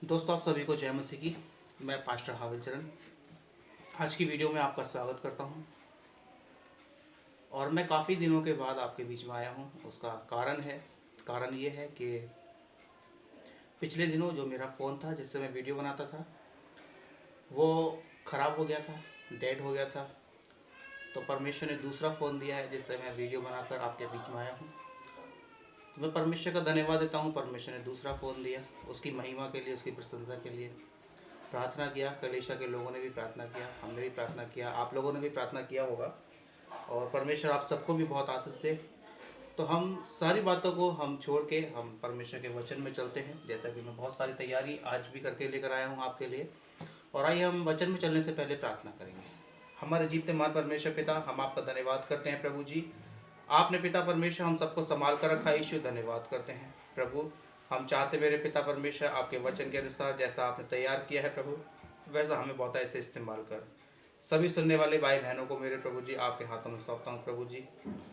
दोस्तों, आप सभी को जय मसीह की। मैं पास्टर हाविल चरण आज की वीडियो में आपका स्वागत करता हूं। और मैं काफ़ी दिनों के बाद आपके बीच में आया हूं। उसका कारण ये है कि पिछले दिनों जो मेरा फ़ोन था जिससे मैं वीडियो बनाता था वो ख़राब हो गया था, डेड हो गया था। तो परमेश्वर ने दूसरा फ़ोन दिया है जिससे मैं वीडियो बनाकर आपके बीच में आया हूँ। तो मैं परमेश्वर का धन्यवाद देता हूँ। परमेश्वर ने दूसरा फ़ोन दिया, उसकी महिमा के लिए, उसकी प्रशंसा के लिए प्रार्थना किया। कलीसिया के लोगों ने भी प्रार्थना किया, हमने भी प्रार्थना किया, आप लोगों ने भी प्रार्थना किया होगा। और परमेश्वर आप सबको भी बहुत आशीष दे। तो हम सारी बातों को हम छोड़ के हम परमेश्वर के वचन में चलते हैं। जैसा कि मैं बहुत सारी तैयारी आज भी करके लेकर आया हूँ आपके लिए। और आइए हम वचन में चलने से पहले प्रार्थना करेंगे। हमारे जीते मान परमेश्वर पिता, हम आपका धन्यवाद करते हैं प्रभु जी। आपने पिता परमेश्वर हम सबको संभाल कर रखा है। यीशु धन्यवाद करते हैं प्रभु। हम चाहते मेरे पिता परमेश्वर आपके वचन के अनुसार जैसा आपने तैयार किया है प्रभु, वैसा हमें बहुत ऐसे इस्तेमाल कर। सभी सुनने वाले भाई बहनों को मेरे प्रभु जी आपके हाथों में सौंपता हूँ प्रभु जी।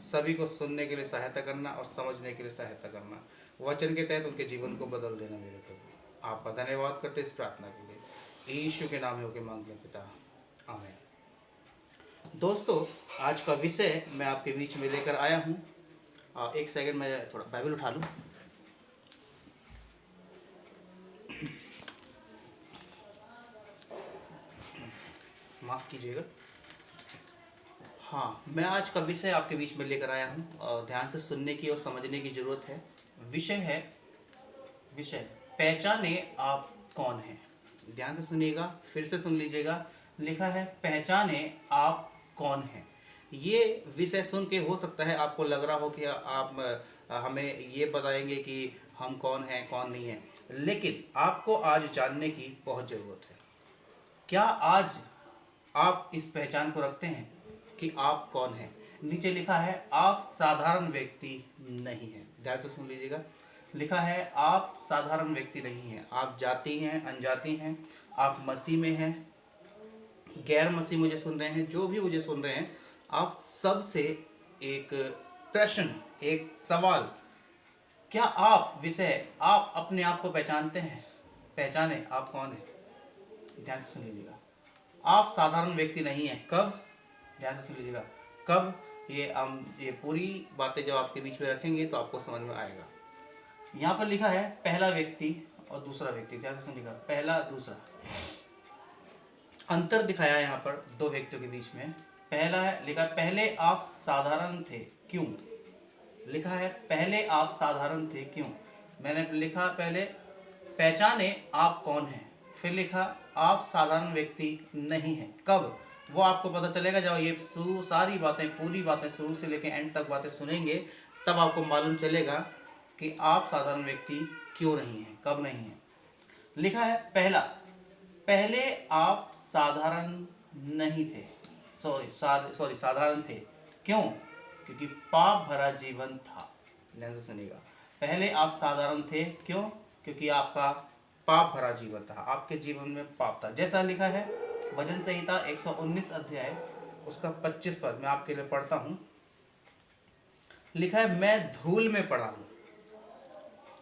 सभी को सुनने के लिए सहायता करना और समझने के लिए सहायता करना, वचन के तहत उनके जीवन को बदल देना मेरे प्रभु। आपका धन्यवाद करते इस प्रार्थना के लिए यीशु के नाम में होकर मांगते हैं पिता, आमीन। दोस्तों, आज का विषय मैं आपके बीच में लेकर आया हूँ। एक सेकंड, मैं थोड़ा बाइबल उठा लूँ। माफ़ कीजिएगा। हाँ, मैं आज का विषय आपके बीच में लेकर आया हूँ और ध्यान से सुनने की और समझने की ज़रूरत है। विषय पहचाने आप कौन हैं। ध्यान से सुनिएगा, फिर से सुन लीजिएगा। लिखा है पहचाने आप कौन हैं। ये विषय सुन के हो सकता है आपको लग रहा हो कि आप हमें ये बताएंगे कि हम कौन हैं कौन नहीं है, लेकिन आपको आज जानने की बहुत ज़रूरत है। क्या आज आप इस पहचान को रखते हैं कि आप कौन हैं। नीचे लिखा है आप साधारण व्यक्ति नहीं हैं। ध्यान से सुन लीजिएगा। लिखा है आप साधारण व्यक्ति नहीं हैं। आप जाति हैं, अनजाति हैं, आप मसीह में हैं, गैर मसीह मुझे सुन रहे हैं, जो भी मुझे सुन रहे हैं, आप सबसे एक प्रश्न, एक सवाल, क्या आप अपने आप को पहचानते हैं। पहचाने आप कौन हैं। ध्यान से सुन लीजिएगा। आप साधारण व्यक्ति नहीं हैं। कब। ध्यान से सुन लीजिएगा। कब। ये पूरी बातें जब आपके बीच में रखेंगे तो आपको समझ में आएगा। यहाँ पर लिखा है पहला व्यक्ति और दूसरा व्यक्ति। ध्यान से सुनिएगा, पहला दूसरा अंतर दिखाया है यहाँ पर दो व्यक्तियों के बीच में। पहला है, लिखा पहले आप साधारण थे क्यों। लिखा है पहले आप साधारण थे क्यों। मैंने लिखा पहले पहचाने आप कौन हैं, फिर लिखा आप साधारण व्यक्ति नहीं हैं। कब। वो आपको पता चलेगा जब ये सारी बातें, पूरी बातें शुरू से लेकर एंड तक बातें सुनेंगे, तब आपको मालूम चलेगा कि आप साधारण व्यक्ति क्यों नहीं हैं, कब नहीं हैं। लिखा है पहला, पहले आप साधारण नहीं थे। सॉरी साधारण थे क्यों, क्योंकि पाप भरा जीवन था। ध्यान से सुनिएगा। पहले आप साधारण थे क्यों, क्योंकि आपका पाप भरा जीवन था, आपके जीवन में पाप था। जैसा लिखा है वचन संहिता 119 अध्याय उसका 25 पद मैं आपके लिए पढ़ता हूं। लिखा है मैं धूल में पड़ा हूं।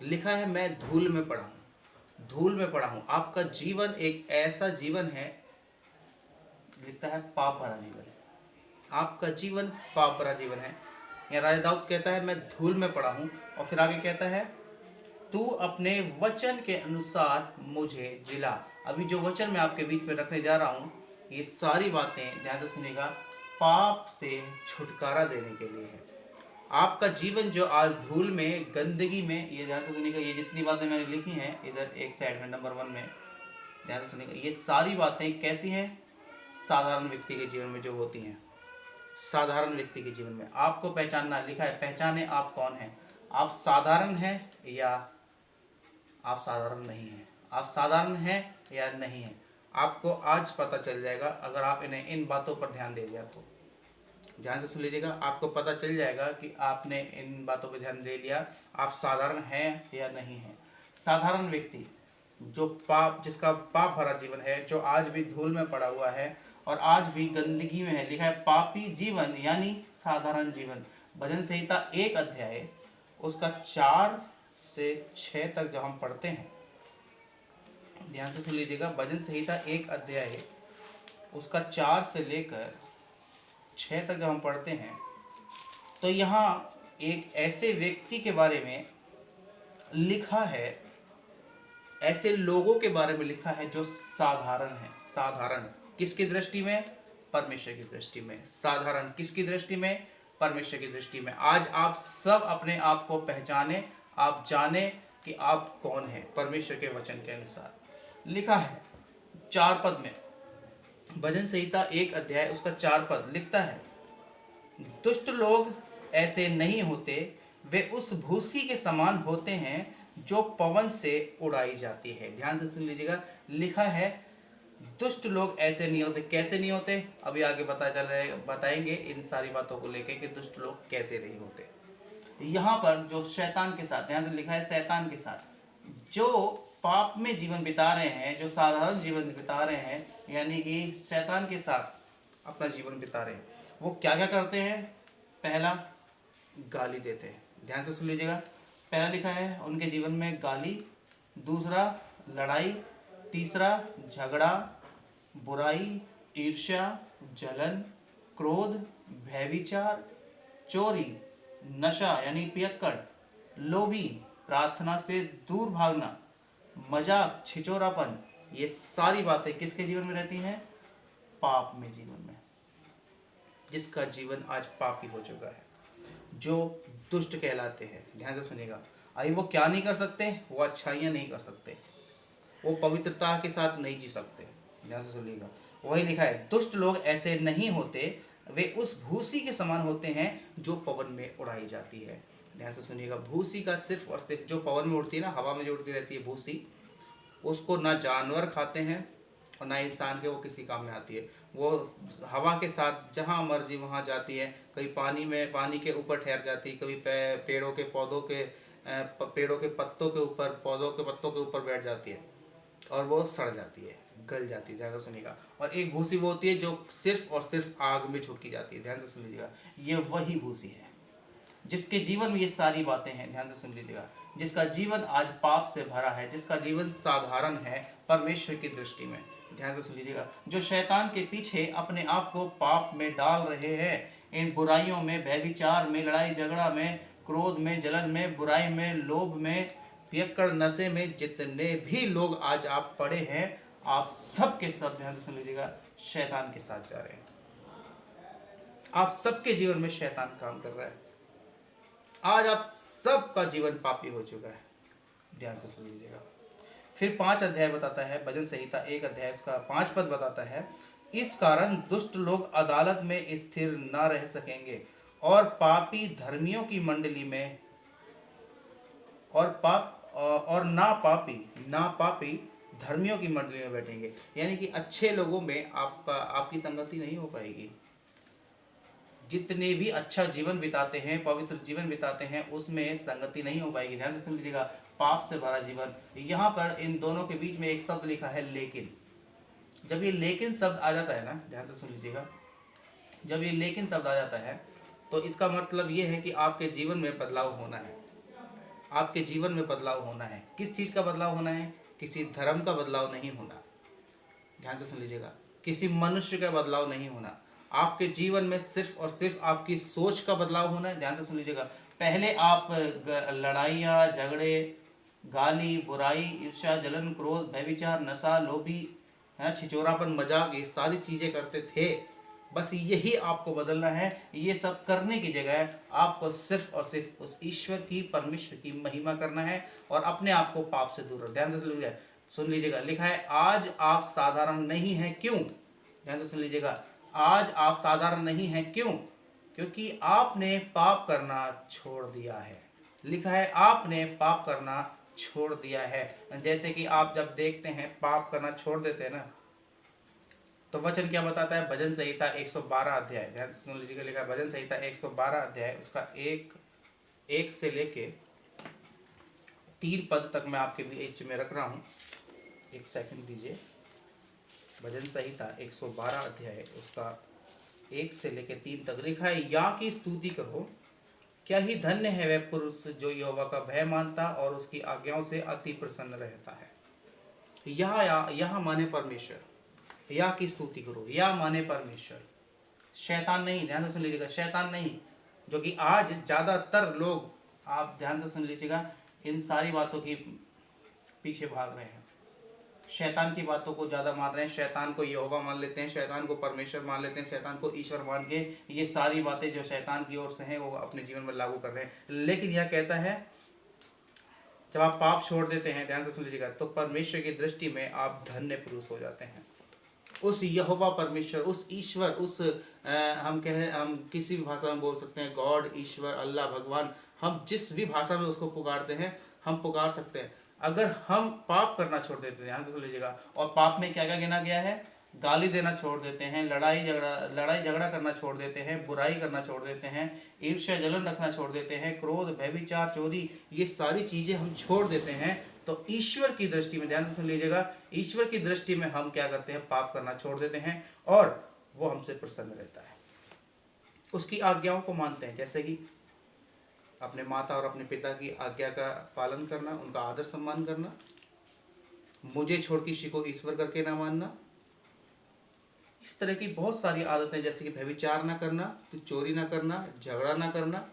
लिखा है मैं धूल में पड़ा हूं, धूल में पड़ा हूं। आपका जीवन एक ऐसा जीवन है, लिखता है पाप भरा जीवन। आपका जीवन पाप भरा जीवन है। यहाँ राजा दाऊद कहता है मैं धूल में पड़ा हूं, और फिर आगे कहता है तू अपने वचन के अनुसार मुझे जिला। अभी जो वचन मैं आपके बीच में रखने जा रहा हूं, ये सारी बातें ध्यान से सुनिएगा, पाप से छुटकारा देने के लिए है। आपका जीवन जो आज धूल में, गंदगी में, ये ध्यान से सुनिएगा, ये जितनी बातें मैंने लिखी हैं इधर एक साइड में नंबर 1 में, ध्यान से सुनिएगा, ये सारी बातें कैसी हैं, साधारण व्यक्ति के जीवन में जो होती हैं। साधारण व्यक्ति के जीवन में आपको पहचानना। लिखा है पहचाने आप कौन हैं। आप साधारण हैं या आप साधारण नहीं हैं। आप साधारण हैं या नहीं हैं, आपको आज पता चल जाएगा अगर आप इन बातों पर ध्यान दे दिया तो। ध्यान से सुन लीजिएगा, आपको पता चल जाएगा कि आपने इन बातों पर ध्यान दे लिया, आप साधारण हैं या नहीं हैं। साधारण व्यक्ति जो जिसका पाप भरा जीवन है, जो आज भी धूल में पड़ा हुआ है और आज भी गंदगी में है। लिखा है पापी जीवन यानी साधारण जीवन। भजन संहिता 1 अध्याय उसका 4 से 6 तक जब हम पढ़ते हैं, ध्यान से सुन लीजिएगा। भजन संहिता एक अध्याय है, उसका 4 से लेकर 6 तक जब हम पढ़ते हैं तो यहाँ एक ऐसे व्यक्ति के बारे में लिखा है, ऐसे लोगों के बारे में लिखा है जो साधारण है। साधारण किसकी दृष्टि में? परमेश्वर की दृष्टि में। साधारण किसकी दृष्टि में? परमेश्वर की दृष्टि में। आज आप सब अपने आप को पहचाने, आप जाने कि आप कौन है परमेश्वर के वचन के अनुसार। लिखा है 4 पद में, भजन संहिता 1 अध्याय उसका 4 पद लिखता है, दुष्ट लोग ऐसे नहीं होते, वे उस भूसी के समान होते हैं जो पवन से उड़ाई जाती है। ध्यान से सुन लीजिएगा, लिखा है दुष्ट लोग ऐसे नहीं होते। कैसे नहीं होते? अभी आगे बताएंगे इन सारी बातों को लेकर कि दुष्ट लोग कैसे नहीं होते। यहाँ पर जो शैतान के साथ, ध्यान से लिखा है शैतान के साथ, जो पाप में जीवन बिता रहे हैं, जो साधारण जीवन बिता रहे हैं, यानी कि शैतान के साथ अपना जीवन बिता रहे हैं, वो क्या क्या करते हैं? पहला, गाली देते हैं। ध्यान से सुन लीजिएगा, पहला लिखा है उनके जीवन में गाली, दूसरा लड़ाई, तीसरा झगड़ा, बुराई, ईर्ष्या, जलन, क्रोध, भयविचार, चोरी, नशा यानी पियक्कड़, लोभी, प्रार्थना से दूर भागना, मजाक, छिचोरापन। ये सारी बातें किसके जीवन में रहती हैं? पाप में जीवन में, जिसका जीवन आज पापी हो चुका है, जो दुष्ट कहलाते हैं। ध्यान से सुनिएगा, अभी वो क्या नहीं कर सकते? वो अच्छाइयाँ नहीं कर सकते, वो पवित्रता के साथ नहीं जी सकते। ध्यान से सुनिएगा, वही लिखा है, दुष्ट लोग ऐसे नहीं होते, वे उस भूसी के समान होते हैं जो पवन में उड़ाई जाती है। ध्यान से सुनिएगा, भूसी का सिर्फ और सिर्फ जो पवन में उड़ती है ना, हवा में जो उड़ती रहती है भूसी, उसको ना जानवर खाते हैं और ना इंसान के वो किसी काम में आती है। वो हवा के साथ जहाँ मर्जी वहाँ जाती है, कभी पानी में, पानी के ऊपर ठहर जाती है, कभी पेड़ों के पौधों के पेड़ों के पत्तों के ऊपर, पौधों के पत्तों के ऊपर बैठ जाती है और वो सड़ जाती है, गल जाती है। ध्यान से सुनिएगा। और एक भूसी वो होती है जो सिर्फ और सिर्फ आग में झोंकी जाती है। ध्यान से सुन लीजिएगा, ये वही भूसी है जिसके जीवन में ये सारी बातें हैं। ध्यान से सुन लीजिएगा, जिसका जीवन आज पाप से भरा है, जिसका जीवन साधारण है परमेश्वर की दृष्टि में। ध्यान से सुन लीजिएगा, जो शैतान के पीछे अपने आप को पाप में डाल रहे हैं, इन बुराइयों में, व्यभिचार में, लड़ाई झगड़ा में, क्रोध में, जलन में, बुराई में, लोभ में, पियक्कड़, नशे में, जितने भी लोग आज आप पड़े हैं, आप सब के सब, ध्यान से सुन लीजिएगा, शैतान के साथ जा रहे हैं। आप सबके जीवन में शैतान काम कर रहा है। आज आप सबका जीवन पापी हो चुका है। ध्यान से सुन लीजिएगा। फिर 5 अध्याय बताता है, भजन संहिता 1 अध्याय उसका 5 पद बताता है, इस कारण दुष्ट लोग अदालत में स्थिर न रह सकेंगे और पापी धर्मियों की मंडली में, और ना पापी धर्मियों की मंडली में बैठेंगे। यानी कि अच्छे लोगों में आपकी संगति नहीं हो पाएगी। जितने भी अच्छा जीवन बिताते हैं, पवित्र जीवन बिताते हैं, उसमें संगति नहीं हो पाएगी। ध्यान से सुन लीजिएगा, पाप से भरा जीवन। यहाँ पर इन दोनों के बीच में एक शब्द लिखा है लेकिन। जब ये लेकिन शब्द आ जाता है ना, ध्यान से सुन लीजिएगा, जब ये लेकिन शब्द आ जाता है तो इसका मतलब ये है कि आपके जीवन में बदलाव होना है। आपके जीवन में बदलाव होना है। किस चीज़ का बदलाव होना है? किसी धर्म का बदलाव नहीं होना। ध्यान से सुन लीजिएगा, किसी मनुष्य का बदलाव नहीं होना। आपके जीवन में सिर्फ और सिर्फ आपकी सोच का बदलाव होना है। ध्यान से सुन लीजिएगा, पहले आप लड़ाइयाँ, झगड़े, गाली, बुराई, ईर्ष्या, जलन, क्रोध, व्यभिचार, नशा, लोभी, है ना, छिचोरापन, मजाक, ये सारी चीज़ें करते थे। बस यही आपको बदलना है। ये सब करने की जगह आपको सिर्फ और सिर्फ उस ईश्वर की, परमेश्वर की महिमा करना है और अपने आप को पाप से दूर। ध्यान से सुन लीजिएगा, लिखा है आज आप साधारण नहीं हैं। क्यों? ध्यान से सुन लीजिएगा, आज आप साधारण नहीं हैं। क्यों? क्योंकि आपने पाप करना छोड़ दिया है। लिखा है आपने पाप करना छोड़ दिया है। जैसे कि आप जब देखते हैं पाप करना छोड़ देते हैं ना, तो वचन क्या बताता है? भजन संहिता 112 अध्याय, ध्यान से सुन लीजिएगा, लिखा है भजन संहिता 112 अध्याय उसका एक से लेके 3 पद तक मैं आपके बीच में रख रहा हूँ। एक सेकंड दीजिए। भजन संहिता 112 अध्याय उसका 1 से लेके 3 तक लिखा है, या की स्तुति करो, क्या ही धन्य है वह पुरुष जो यहोवा का भय मानता और उसकी आज्ञाओं से अति प्रसन्न रहता है। यह माने परमेश्वर, या की स्तुति करो, या माने परमेश्वर, शैतान नहीं। ध्यान से सुन लीजिएगा, शैतान नहीं। जो कि आज ज़्यादातर लोग, आप ध्यान से सुन लीजिएगा, इन सारी बातों की पीछे भाग रहे हैं, शैतान की बातों को ज़्यादा मान रहे हैं, शैतान को यहोवा मान लेते हैं, शैतान को परमेश्वर मान लेते हैं, शैतान को ईश्वर मान के ये सारी बातें जो शैतान की ओर से हैं वो अपने जीवन में लागू कर रहे हैं। लेकिन यह कहता है जब आप पाप छोड़ देते हैं, ध्यान से सुन लीजिएगा, तो परमेश्वर की दृष्टि में आप धन्य पुरुष हो जाते हैं। उस यहोवा परमेश्वर, उस ईश्वर, उस हम किसी भी भाषा में बोल सकते हैं, गॉड, ईश्वर, अल्लाह, भगवान, हम जिस भी भाषा में उसको पुकारते हैं हम पुकार सकते हैं। अगर हम पाप करना छोड़ देते हैं, ध्यान से सुन लीजिएगा, और पाप में क्या क्या गिना गया है, गाली देना छोड़ देते हैं, लड़ाई झगड़ा करना छोड़ देते हैं, बुराई करना छोड़ देते हैं, ईर्ष्या जलन रखना छोड़ देते हैं, क्रोध, व्यभिचार, चोरी, ये सारी चीज़ें हम छोड़ देते हैं, तो ईश्वर की दृष्टि में, ध्यान से सुन लीजिएगा, ईश्वर की दृष्टि में हम क्या करते हैं, पाप करना छोड़ देते हैं और वो हमसे प्रसन्न रहता है। उसकी आज्ञाओं को मानते हैं, जैसे कि अपने माता और अपने पिता की आज्ञा का पालन करना, उनका आदर सम्मान करना, मुझे छोड़ किसी को ईश्वर करके ना मानना, इस तरह की बहुत सारी आदतें, जैसे कि व्यभिचार ना करना, तो चोरी ना करना, झगड़ा ना करना,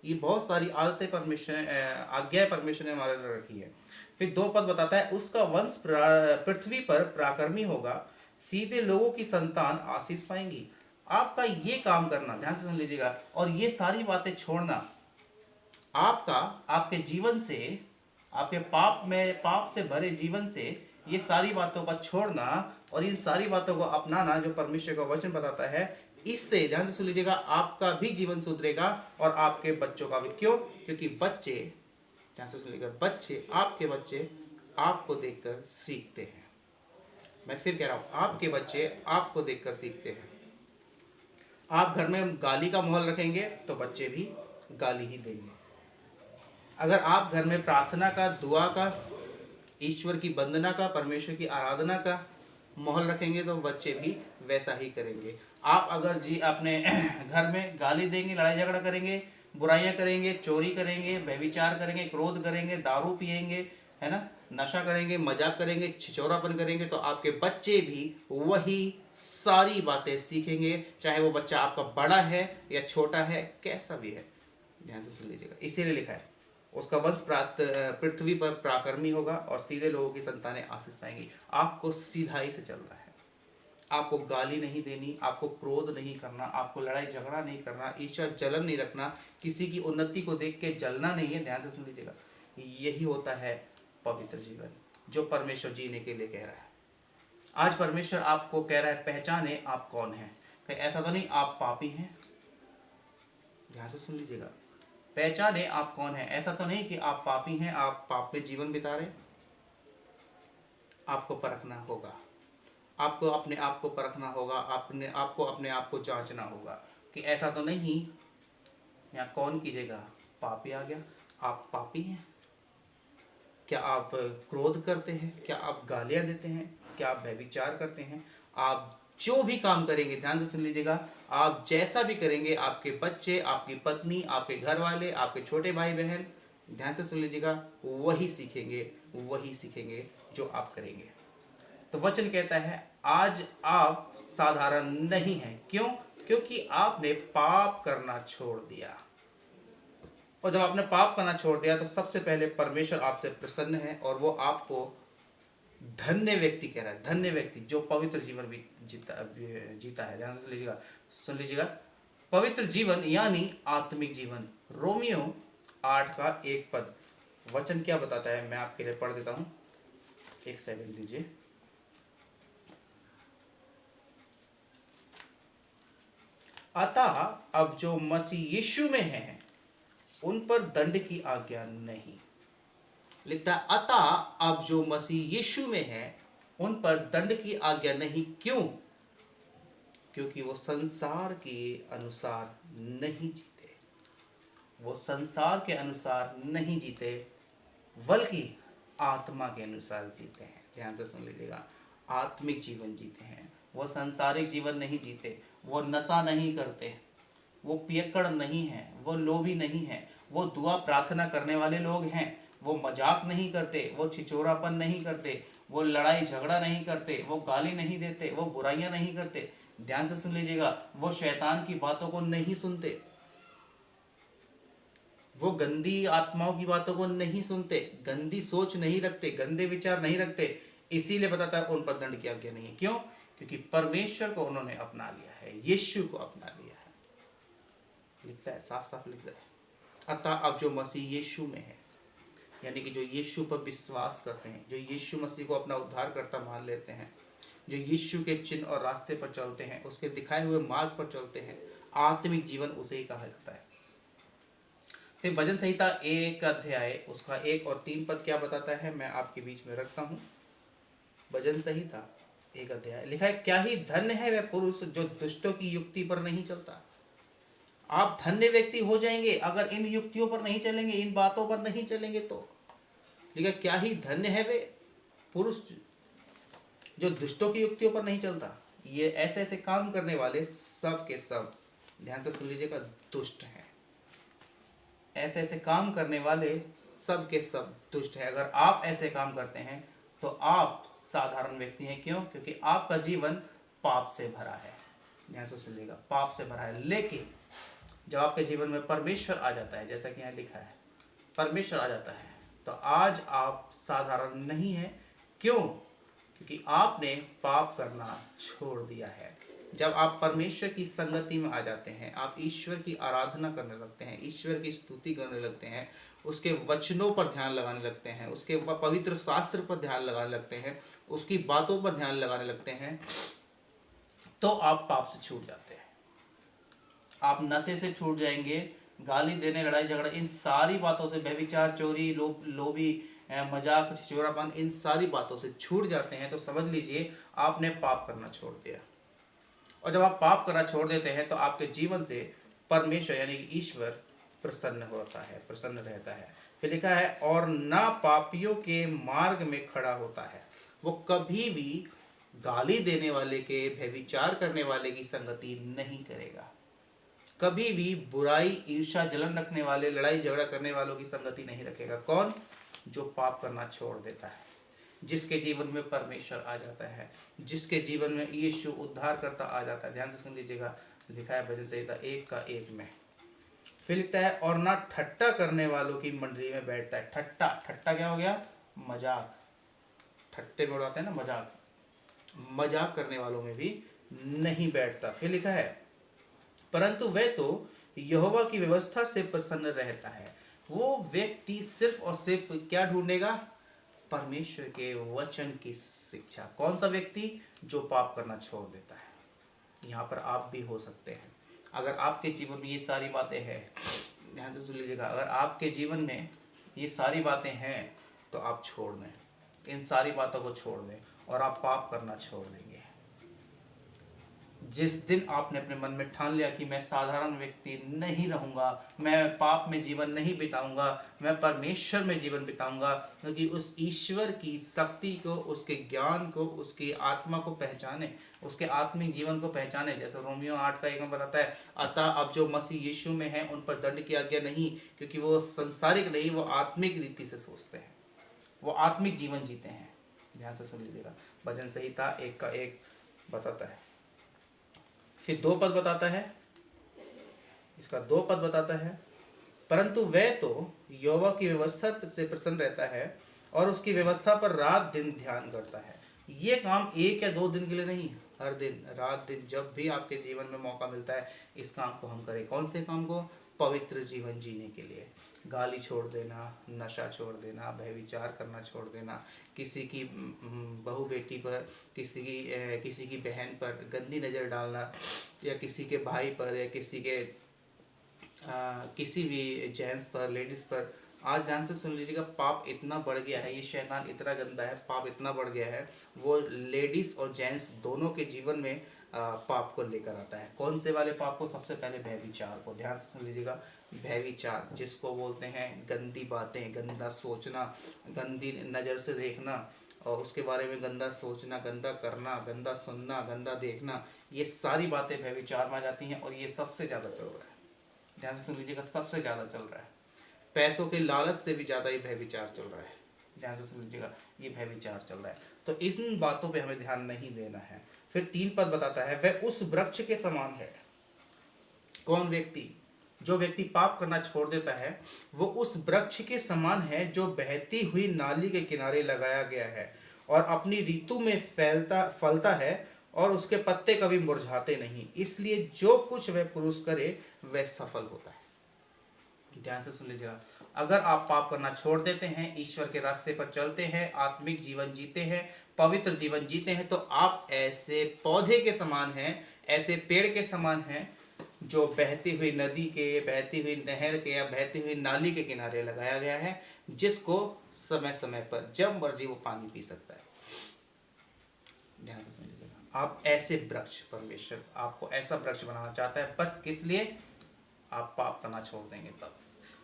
ये बहुत सारी आदतें परमेश्वर, आज्ञाएं परमेश्वर ने हमारे लिए रखी है। फिर 2 पद बताता है, उसका वंश पृथ्वी पर पराक्रमी होगा, सीधे लोगों की संतान आशीष पाएंगी। आपका ये काम करना, ध्यान से सुन लीजिएगा, और ये सारी बातें छोड़ना, आपका आपके जीवन से, आपके पाप से भरे जीवन से ये सारी बातों का छोड़ना और इन सारी बातों को अपनाना जो परमेश्वर का वचन बताता है, इससे, ध्यान से सुन लीजिएगा, आपका भी जीवन सुधरेगा और आपके बच्चों का भी। क्यों? क्योंकि बच्चे, ध्यान से सुन लीजिएगा, बच्चे, आपके बच्चे आपको देखकर सीखते हैं। मैं फिर कह रहा हूं, आपके बच्चे आपको देखकर सीखते हैं। आप घर में गाली का माहौल रखेंगे तो बच्चे भी गाली ही देंगे। अगर आप घर में प्रार्थना का, दुआ का, ईश्वर की वंदना का, परमेश्वर की आराधना का माहौल रखेंगे तो बच्चे भी वैसा ही करेंगे। आप अगर अपने घर में गाली देंगे, लड़ाई झगड़ा करेंगे, बुराइयां करेंगे, चोरी करेंगे, व्यभिचार करेंगे, क्रोध करेंगे, दारू पिएंगे, है ना, नशा करेंगे, मजाक करेंगे, छिछोरापन करेंगे, तो आपके बच्चे भी वही सारी बातें सीखेंगे, चाहे वो बच्चा आपका बड़ा है या छोटा है, कैसा भी है। ध्यान से सुन लीजिएगा, इसीलिए लिखा है, उसका वंश पृथ्वी पर पराक्रमी होगा और सीधे लोगों की संतानें आशीष पाएंगी। आपको सीधाई से चलना है, आपको गाली नहीं देनी, आपको क्रोध नहीं करना, आपको लड़ाई झगड़ा नहीं करना, ईर्ष्या जलन नहीं रखना, किसी की उन्नति को देख के जलना नहीं है। ध्यान से सुन लीजिएगा, यही होता है पवित्र जीवन जो परमेश्वर जीने के लिए कह रहा है। आज परमेश्वर आपको कह रहा है, पहचाने आप कौन हैं। कहीं ऐसा तो नहीं आप पापी हैं, ध्यान से सुन लीजिएगा, पहचाने आप कौन हैं। ऐसा तो नहीं कि आप पापी हैं, आप पाप में जीवन बिता रहे। आपको परखना होगा, आपको अपने आप को परखना होगा, आपको अपने आप को जांचना होगा कि ऐसा तो नहीं, यहाँ कौन की जगह पापी आ गया। आप पापी हैं? क्या आप क्रोध करते हैं? क्या आप गालियाँ देते हैं? क्या आप व्यभिचार करते हैं? आप जो भी काम करेंगे, ध्यान से सुन लीजिएगा, आप जैसा भी करेंगे, आपके बच्चे, आपकी पत्नी, आपके घर वाले, आपके छोटे भाई बहन, ध्यान से सुन लीजिएगा, वही सीखेंगे जो आप करेंगे। तो वचन कहता है, आज आप साधारण नहीं हैं। क्यों? क्योंकि आपने पाप करना छोड़ दिया। और जब आपने पाप करना छोड़ दिया तो सबसे पहले परमेश्वर आपसे प्रसन्न है और वो आपको धन्य व्यक्ति कह रहा है। धन्य व्यक्ति जो पवित्र जीवन भी जीता है। ध्यान से लीजिएगा, सुन लीजिएगा, पवित्र जीवन यानी आत्मिक जीवन। रोमियो 8 का 1 पद वचन क्या बताता है, मैं आपके लिए पढ़ देता हूं, एक सेकंड दीजिए। अतः अब जो मसीह यीशु में है उन पर दंड की आज्ञा नहीं। लिखता है, अतः अब जो मसीह यीशु में है उन पर दंड की आज्ञा नहीं। क्यों? क्योंकि वो संसार के अनुसार नहीं जीते, वो संसार के अनुसार नहीं जीते बल्कि आत्मा के अनुसार जीते हैं। ध्यान से सुन लीजिएगा, आत्मिक जीवन जीते हैं। वो संसारिक जीवन नहीं जीते, वो नशा नहीं करते, वो पियक्कड़ नहीं है, वो लोभी नहीं है, वो दुआ प्रार्थना करने वाले लोग हैं। वो मजाक नहीं करते, वो छिचोरापन नहीं करते, वो लड़ाई झगड़ा नहीं करते, वो गाली नहीं देते, वो बुराइयां नहीं करते। ध्यान से सुन लीजिएगा, वो शैतान की बातों को नहीं सुनते, वो गंदी आत्माओं की बातों को नहीं सुनते, गंदी सोच नहीं रखते, गंदे विचार नहीं रखते। इसीलिए बताता है उन पर दंड की आज्ञा नहीं है। क्यों? क्योंकि परमेश्वर को उन्होंने अपना लिया है, यीशु को अपना लिया है। लिखता है, साफ साफ लिखता है। अतः अब जो मसीह यीशु में है, यानी कि जो यीशु पर विश्वास करते हैं, जो यीशु मसीह को अपना उद्धारकर्ता मान लेते हैं, जो यीशु के चिन्ह और रास्ते पर चलते हैं, उसके दिखाए हुए मार्ग पर चलते हैं, आत्मिक जीवन उसे ही कहा जाता है। फिर भजन संहिता 1 अध्याय उसका 1 और 3 पद क्या बताता है, मैं आपके बीच में रखता हूँ। भजन संहिता 1 अध्याय लिखा है, क्या ही धन्य है वह पुरुष जो दुष्टों की युक्ति पर नहीं चलता। आप धन्य व्यक्ति हो जाएंगे अगर इन युक्तियों पर नहीं चलेंगे, इन बातों पर नहीं चलेंगे तो। लिखा, क्या ही धन्य है वे पुरुष जो दुष्टों की युक्तियों पर नहीं चलता। ये ऐसे ऐसे काम करने वाले सब के सब, ध्यान से सुन लीजिएगा, दुष्ट हैं। ऐसे ऐसे काम करने वाले सब के सब दुष्ट है। अगर आप ऐसे काम करते हैं तो आप साधारण व्यक्ति हैं। क्यों? क्योंकि आपका जीवन पाप से भरा है। ध्यान से सुनिएगा, पाप से भरा है। लेकिन जब आपके जीवन में परमेश्वर आ जाता है, जैसा कि यहाँ लिखा है, परमेश्वर आ जाता है, तो आज आप साधारण नहीं हैं। क्यों? क्योंकि आपने पाप करना छोड़ दिया है। जब आप परमेश्वर की संगति में आ जाते हैं, आप ईश्वर की आराधना करने लगते हैं, ईश्वर की स्तुति करने लगते हैं, उसके वचनों पर ध्यान लगाने लगते हैं, उसके पवित्र शास्त्र पर ध्यान लगाने लगते हैं, उसकी बातों पर ध्यान लगाने लगते हैं, तो आप पाप से छूट जाते हैं। आप नशे से छूट जाएंगे, गाली देने, लड़ाई झगड़ा, इन सारी बातों से, व्यभिचार, चोरी, लोभी, मजाक, छिछोरापन, इन सारी बातों से छूट जाते हैं। तो समझ लीजिए आपने पाप करना छोड़ दिया। और जब आप पाप करना छोड़ देते हैं तो आपके जीवन से परमेश्वर यानी कि ईश्वर प्रसन्न होता है, प्रसन्न रहता है। फिर लिखा है, और ना पापियों के मार्ग में खड़ा होता है। वो कभी भी गाली देने वाले के, व्यभिचार करने वाले की संगति नहीं करेगा। कभी भी बुराई, ईर्ष्या, जलन रखने वाले, लड़ाई झगड़ा करने वालों की संगति नहीं रखेगा। कौन? जो पाप करना छोड़ देता है, जिसके जीवन में परमेश्वर आ जाता है, जिसके जीवन में यीशु उद्धार करता आ जाता है। ध्यान से सुन लीजिएगा, लिखा है भजन संहिता 1 का 1 में। फिर लिखता है, और ना ठट्टा करने वालों की मंडली में बैठता है। ठट्टा, ठट्टा क्या हो गया? मजाक। ठट्टे में उड़ाते हैं ना, मजाक। मजाक करने वालों में भी नहीं बैठता। फिर लिखा है, परंतु वह तो यहोवा की व्यवस्था से प्रसन्न रहता है। वो व्यक्ति सिर्फ और सिर्फ क्या ढूंढेगा? परमेश्वर के वचन की शिक्षा। कौन सा व्यक्ति? जो पाप करना छोड़ देता है। यहाँ पर आप भी हो सकते हैं। अगर आपके जीवन में ये सारी बातें हैं, ध्यान से सुन लीजिएगा, अगर आपके जीवन में ये सारी बातें हैं तो आप छोड़ दें, इन सारी बातों को छोड़ दें और आप पाप करना छोड़ देंगे। जिस दिन आपने अपने मन में ठान लिया कि मैं साधारण व्यक्ति नहीं रहूँगा, मैं पाप में जीवन नहीं बिताऊंगा, मैं परमेश्वर में जीवन बिताऊंगा, क्योंकि उस ईश्वर की शक्ति को, उसके ज्ञान को, उसकी आत्मा को पहचाने, उसके आत्मिक जीवन को पहचाने। जैसे रोमियो 8 का 1 में बताता है, अतः अब जो मसीह यीशु में है उन पर दंड की आज्ञा नहीं, क्योंकि वो संसारिक नहीं, वो आत्मिक रीति से सोचते हैं, वो आत्मिक जीवन जीते हैं। ध्यान से सुन लीजिएगा, भजन संहिता 1 का 1 बताता है। फिर 2 पद बताता है, इसका 2 पद बताता है, परंतु वह तो यहोवा की व्यवस्था से प्रसन्न रहता है और उसकी व्यवस्था पर रात दिन ध्यान करता है। ये काम 1 या 2 दिन के लिए नहीं, हर दिन, रात दिन, जब भी आपके जीवन में मौका मिलता है इस काम को हम करें। कौन से काम को? पवित्र जीवन जीने के लिए। गाली छोड़ देना, नशा छोड़ देना, व्यभिचार करना छोड़ देना, किसी की बहू बेटी पर, किसी की बहन पर गंदी नज़र डालना, या किसी के भाई पर, या किसी भी जेंट्स पर, लेडीज़ पर। आज ध्यान से सुन लीजिएगा, पाप इतना बढ़ गया है, ये शैतान इतना गंदा है, पाप इतना बढ़ गया है, वो लेडीज़ और जेंट्स दोनों के जीवन में पाप को लेकर आता है। कौन से वाले पाप को? सबसे पहले व्यभिचार को। ध्यान से सुन लीजिएगा, व्यभिचार जिसको बोलते हैं गंदी बातें, गंदा सोचना, गंदी नज़र से देखना, और उसके बारे में गंदा सोचना, गंदा करना, गंदा सुनना, गंदा देखना, ये सारी बातें व्यभिचार में आ जाती हैं और ये सबसे ज़्यादा चल रहा है। ध्यान से सुन लीजिएगा, सबसे ज़्यादा चल रहा है। पैसों के लालच से भी ज़्यादा ही व्यभिचार चल रहा है। ध्यान से सुन लीजिएगा, ये व्यभिचार चल रहा है, तो इन बातों पे हमें ध्यान नहीं देना है। फिर 3 पद बताता है, वह उस वृक्ष के समान है। कौन व्यक्ति? जो व्यक्ति पाप करना छोड़ देता है वो उस वृक्ष के समान है जो बहती हुई नाली के किनारे लगाया गया है और अपनी ऋतु में फलता है और उसके पत्ते कभी मुरझाते नहीं, इसलिए जो कुछ वह पुरुष करे वह सफल होता है। ध्यान से सुन लीजिएगा, अगर आप पाप करना छोड़ देते हैं, ईश्वर के रास्ते पर चलते हैं, आत्मिक जीवन जीते हैं, पवित्र जीवन जीते हैं, तो आप ऐसे पौधे के समान हैं, ऐसे पेड़ के समान हैं जो बहती हुई नदी के, बहती हुई नहर के या बहती हुई नाली के किनारे लगाया गया है, जिसको समय समय पर जब मर्जी वो पानी पी सकता है। ध्यान से सुनिएगा, आप ऐसे वृक्ष, परमेश्वर आपको ऐसा वृक्ष बनाना चाहता है, बस किस लिए? आप पाप करना छोड़ देंगे तब।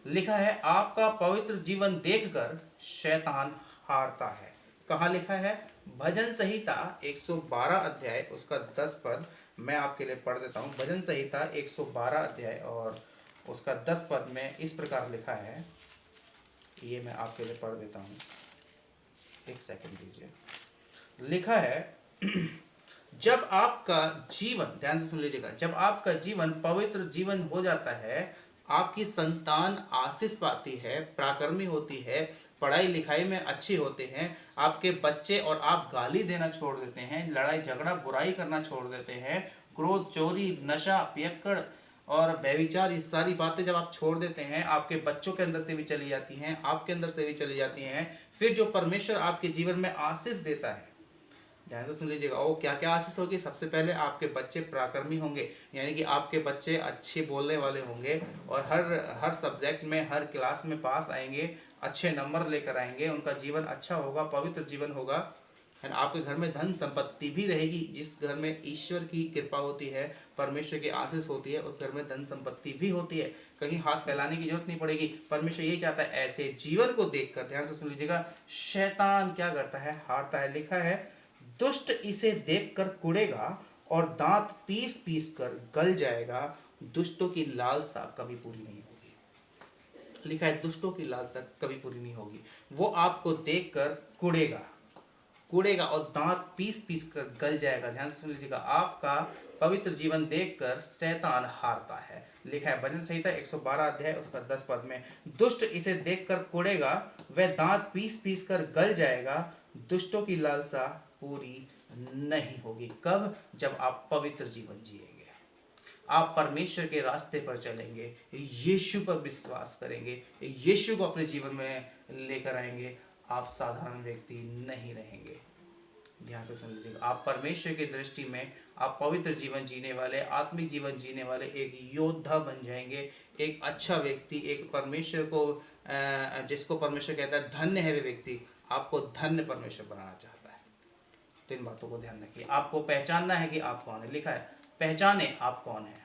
लिखा है, आपका पवित्र जीवन देखकर शैतान हारता है। कहाँ लिखा है? भजन संहिता 112 अध्याय उसका 10 पद मैं आपके लिए पढ़ देता हूँ। भजन संहिता 112 अध्याय और उसका 10 पद में इस प्रकार लिखा है, ये मैं आपके लिए पढ़ देता हूँ, एक सेकंड दीजिए। लिखा है जब आपका जीवन, ध्यान से सुन लीजिएगा, जब आपका जीवन पवित्र जीवन हो जाता है, आपकी संतान आशीष पाती है, पराक्रमी होती है, पढ़ाई लिखाई में अच्छे होते हैं, आपके बच्चे और आप गाली देना छोड़ देते हैं, लड़ाई झगड़ा बुराई करना छोड़ देते हैं, क्रोध, चोरी, नशा, पियक्कड़ और व्यभिचार, ये सारी बातें जब आप छोड़ देते हैं, आपके बच्चों के अंदर से भी चली जाती हैं, आपके अंदर से भी चली जाती हैं, फिर जो परमेश्वर आपके जीवन में आशीष देता है, ध्यान से सुन लीजिएगा, वो क्या क्या आशीष होगी? सबसे पहले आपके बच्चे पराक्रमी होंगे, यानी कि आपके बच्चे अच्छे बोलने वाले होंगे और हर सब्जेक्ट में, हर क्लास में पास आएंगे, अच्छे नंबर लेकर आएंगे, उनका जीवन अच्छा होगा, पवित्र जीवन होगा, है ना। आपके घर में धन संपत्ति भी रहेगी। जिस घर में ईश्वर की कृपा होती है, परमेश्वर की आशीष होती है, उस घर में धन संपत्ति भी होती है, कहीं हाथ फैलाने की जरूरत नहीं पड़ेगी। परमेश्वर यही चाहता है। ऐसे जीवन को देखकर, ध्यान से सुन लीजिएगा, शैतान क्या करता है? हारता है। लिखा है, दुष्ट इसे देखकर कुढ़ेगा और दांत पीस पीस कर गल जाएगा, दुष्टों की लालसा कभी पूरी नहीं होगी। लिखा है, दुष्टों की लालसा कभी पूरी नहीं होगी। वो आपको देखकर कुढ़ेगा और दांत पीस पीस कर गल जाएगा। ध्यान से सुन लीजिएगा, आपका पवित्र जीवन देखकर शैतान हारता है। लिखा है भजन संहिता 112 अध्याय उसका 10 पद में, दुष्ट इसे देखकर कुढ़ेगा, वह दांत पीस पीस कर गल जाएगा, दुष्टों की लालसा पूरी नहीं होगी। कब? जब आप पवित्र जीवन जिएंगे, आप परमेश्वर के रास्ते पर चलेंगे, यीशु पर विश्वास करेंगे, यीशु को अपने जीवन में लेकर आएंगे, आप साधारण व्यक्ति नहीं रहेंगे। ध्यान से सुन लीजिएगा, आप परमेश्वर की दृष्टि में आप पवित्र जीवन जीने वाले, आत्मिक जीवन जीने वाले एक योद्धा बन जाएंगे, एक अच्छा व्यक्ति, एक परमेश्वर को जिसको परमेश्वर कहता है धन्य है वे व्यक्ति, आपको धन्य परमेश्वर बनाना चाहता है। तो इन बातों को ध्यान रखिए। आपको पहचानना है कि आप कौन है। लिखा है, पहचाने आप कौन है।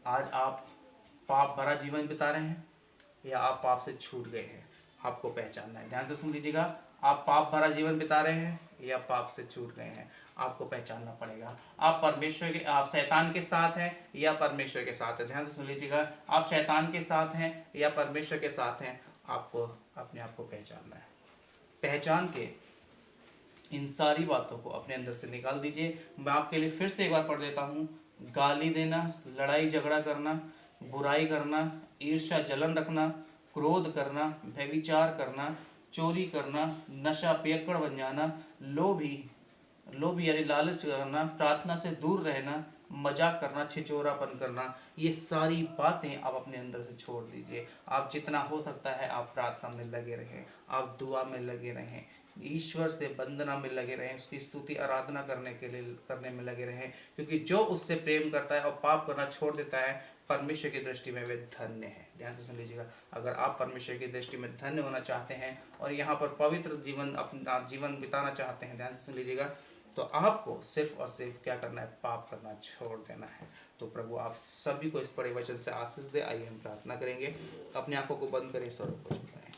आज आप पाप भरा जीवन बिता रहे हैं या आप पाप से छूट गए हैं, आपको पहचानना है। ध्यान से सुन लीजिएगा, आप पाप भरा जीवन बिता रहे हैं या पाप से छूट गए हैं, आपको पहचानना पड़ेगा। आप परमेश्वर के, आप शैतान के साथ हैं या परमेश्वर के साथ हैं। ध्यान से सुन लीजिएगा, आप शैतान के साथ हैं या परमेश्वर के साथ हैं, आपको अपने आप को पहचानना है। पहचान के इन सारी बातों को अपने अंदर से निकाल दीजिए। मैं आपके लिए फिर से एक बार पढ़ देता हूँ। गाली देना, लड़ाई झगड़ा करना, बुराई करना, ईर्ष्या जलन रखना, क्रोध करना, व्यभिचार करना, चोरी करना, नशा पियक्कड़ बन जाना, लोभी यानी लालच करना, प्रार्थना से दूर रहना, मजाक करना, छिचोरापन करना, ये सारी बातें आप अपने अंदर से छोड़ दीजिए। आप जितना हो सकता है आप प्रार्थना में लगे रहें, आप दुआ में लगे रहें, ईश्वर से वंदना में लगे रहें, उसकी स्तुति आराधना करने में लगे रहें, क्योंकि जो उससे प्रेम करता है और पाप करना छोड़ देता है, परमेश्वर की दृष्टि में वे धन्य है। ध्यान से सुन लीजिएगा, अगर आप परमेश्वर की दृष्टि में धन्य होना चाहते हैं और यहाँ पर पवित्र जीवन अपना जीवन बिताना चाहते हैं, ध्यान से सुन लीजिएगा, तो आपको सिर्फ और सिर्फ क्या करना है? पाप करना छोड़ देना है। तो प्रभु आप सभी को इस पढ़े वचन से आशीष दे। आइए हम प्रार्थना करेंगे। अपनी आंखों को बंद करें, स्वरों को झुकाएं।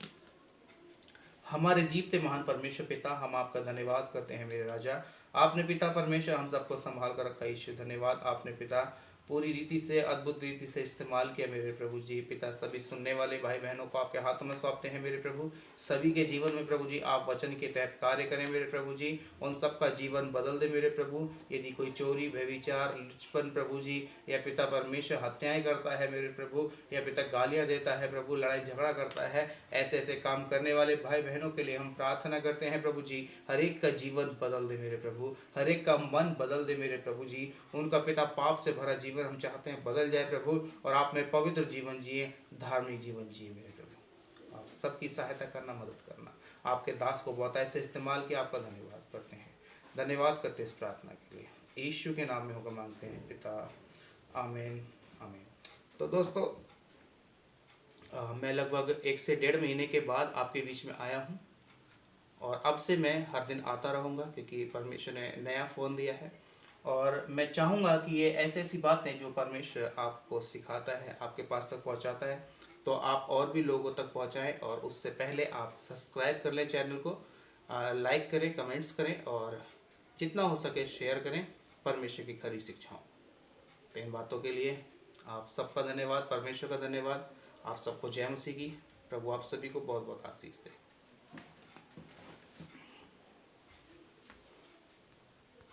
हमारे जीवते महान परमेश्वर पिता, हम आपका धन्यवाद करते हैं मेरे राजा। आपने पिता परमेश्वर हम सबको संभाल कर रखा। ईश्वर धन्यवाद। आपने पिता पूरी रीति से, अद्भुत रीति से इस्तेमाल किया मेरे प्रभु जी। पिता, सभी सुनने वाले भाई बहनों को आपके हाथों में सौंपते हैं मेरे प्रभु। सभी के जीवन में प्रभु जी आप वचन के तहत कार्य करें मेरे प्रभु जी। उन सबका जीवन बदल दे मेरे प्रभु। यदि कोई चोरी, व्यभिचार, लुचपन प्रभु जी, या पिता परमेश्वर हत्याएं करता है मेरे प्रभु, या पिता गालियां देता है प्रभु, लड़ाई झगड़ा करता है, ऐसे ऐसे काम करने वाले भाई बहनों के लिए हम प्रार्थना करते हैं प्रभु जी। हर एक का जीवन बदल दे मेरे प्रभु, हर एक का मन बदल दे मेरे प्रभु जी। उनका पिता पाप से भरा जीवन हम चाहते हैं बदल जाए प्रभु, और आप में पवित्र जीवन जिए, धार्मिक जीवन जिए मेरे प्रभु। आप सबकी सहायता करना, मदद करना। आपके दास को बहुत ऐसे इस्तेमाल किया, आपका धन्यवाद करते हैं। धन्यवाद करते हैं इस प्रार्थना के लिए, यीशु के नाम में होकर मांगते हैं पिता, आमीन आमीन। तो दोस्तों, मैं लगभग 1 से 1.5 महीने के बाद आपके बीच में आया हूँ, और अब से मैं हर दिन आता रहूँगा, क्योंकि परमेश्वर ने नया फ़ोन दिया है। और मैं चाहूँगा कि ये ऐसी ऐसी बातें जो परमेश्वर आपको सिखाता है, आपके पास तक पहुँचाता है, तो आप और भी लोगों तक पहुँचाएं। और उससे पहले आप सब्सक्राइब कर लें चैनल को, लाइक करें, कमेंट्स करें, और जितना हो सके शेयर करें परमेश्वर की खरी शिक्षाओं। तो इन बातों के लिए आप सबका धन्यवाद, परमेश्वर का धन्यवाद। आप सबको जय मसीह की। प्रभु आप सभी को बहुत बहुत आशीष दे।